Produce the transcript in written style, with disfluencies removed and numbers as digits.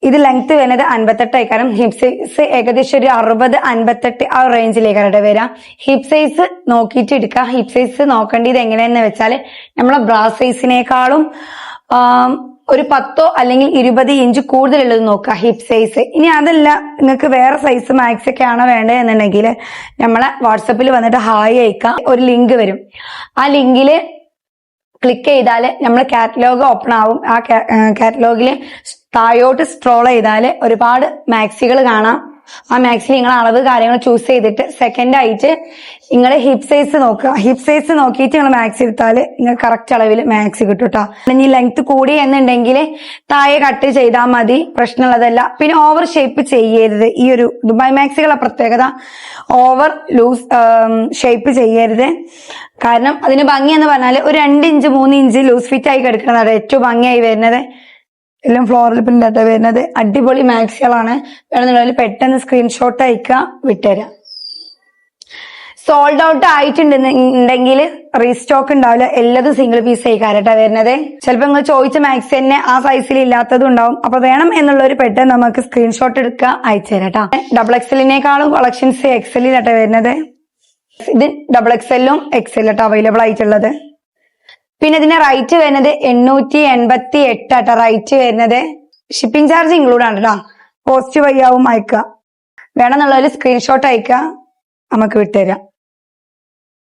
ഇത് ലെങ്ത് വരുന്നത് 58 ആയിക്കാരം. Hip size ഏകദേശം ഒരു 60-58 ആ റേഞ്ചിലേക്കാണ് വരാം. ഹിപ് സൈസ് നോക്കിയിട്ട് എടുക്കുക. ഹിപ് സൈസ് നോക്കേണ്ടത് എങ്ങനെയെന്ന് വെച്ചാൽ നമ്മളെ ബ്രാ സൈസിനേക്കാളും ഒരു 10 അല്ലെങ്കിൽ 20 ഇഞ്ച് കൂടുതലുള്ളത് നോക്കുക ഹിപ് സൈസ്. ഇനി അതല്ല നിങ്ങൾക്ക് വേറെ സൈസ് മാക്സ് ഒക്കെ ആണോ വേണ്ടത് എന്നുണ്ടെങ്കിൽ നമ്മളെ വാട്സപ്പിൽ വന്നിട്ട് ഹായ് അയക്കാം. ഒരു ലിങ്ക് വരും. ആ ലിങ്കില് ക്ലിക്ക് ചെയ്താൽ നമ്മൾ കാറ്റലോഗ് ഓപ്പൺ ആവും. ആ കാറ്റലോഗില് താഴോട്ട് സ്ക്രോൾ ചെയ്താൽ ഒരുപാട് മാക്സികൾ കാണാം. ആ മാക്സിൽ നിങ്ങൾ അളവ് കാര്യങ്ങൾ ചൂസ് ചെയ്തിട്ട് സെക്കൻഡ് ആയിട്ട് നിങ്ങൾ ഹിപ് സൈസ് നോക്കുക. ഹിപ് സൈസ് നോക്കിയിട്ട് നിങ്ങൾ മാക്സ് എടുത്താൽ നിങ്ങൾക്ക് കറക്റ്റ് അളവിൽ മാക്സ് കിട്ടും കേട്ടോ. ഇനി ലെങ്ത് കൂടി എന്നുണ്ടെങ്കിൽ താഴെ കട്ട് ചെയ്താൽ മതി, പ്രശ്നമുള്ളതല്ല. പിന്നെ ഓവർ ഷേപ്പ് ചെയ്യരുത്. ഈ ഒരു ദുബായ് മാക്സികളുടെ പ്രത്യേകത ഓവർ ലൂസ് ഷേപ്പ് ചെയ്യരുത്. കാരണം അതിന് ഭംഗി എന്ന് പറഞ്ഞാൽ ഒരു 2 ഇഞ്ച് 3 ഇഞ്ച് ലൂസ് ഫിറ്റ് ആയി കിടക്കുന്നതാണ് ഏറ്റവും ഭംഗിയായി വരുന്നത്. എല്ലാം ഫ്ലോറൽ പ്രിന്റായിട്ട് വരുന്നത്. അടിപൊളി മാക്സികളാണ്. വേണമെന്നുണ്ടെങ്കിൽ പെട്ടെന്ന് സ്ക്രീൻഷോട്ട് അയക്കുക, വിട്ടുതരാം. സോൾഡ് ഔട്ട് ആയിട്ടുണ്ടെങ്കിൽ റീസ്റ്റോക്ക് ഉണ്ടാവില്ല. എല്ലാതും സിംഗിൾ പീസ് ആയിക്കാരട്ടാ വരുന്നത്. ചിലപ്പോൾ നിങ്ങൾ ചോദിച്ച മാക്സി തന്നെ ആ സൈസിൽ ഇല്ലാത്തതും ഉണ്ടാവും. അപ്പൊ വേണം എന്നുള്ളൊരു പെട്ടെന്ന് നമുക്ക് സ്ക്രീൻഷോട്ട് എടുക്കുക, അയച്ചു തരാട്ടാ. ഡബിൾ എക്സലിനേക്കാളും കളക്ഷൻസ് എക്സലിലാട്ടാ വരുന്നത്. ഇത് ഡബിൾ എക്സലും എക്സലാട്ടോ അവൈലബിൾ ആയിട്ടുള്ളത്. പിന്നെ ഇതിന്റെ റേറ്റ് വരുന്നത് 888 ആട്ടോ റേറ്റ് വരുന്നത്. ഷിപ്പിംഗ് ചാർജ് ഇൻക്ലൂഡ് ആണ് കേട്ടോ. പോസ്റ്റ് വഴിയാവും അയക്കുക. വേണമെന്നുള്ളതിൽ സ്ക്രീൻഷോട്ട് അയക്കുക, നമുക്ക് വിട്ടുതരാം.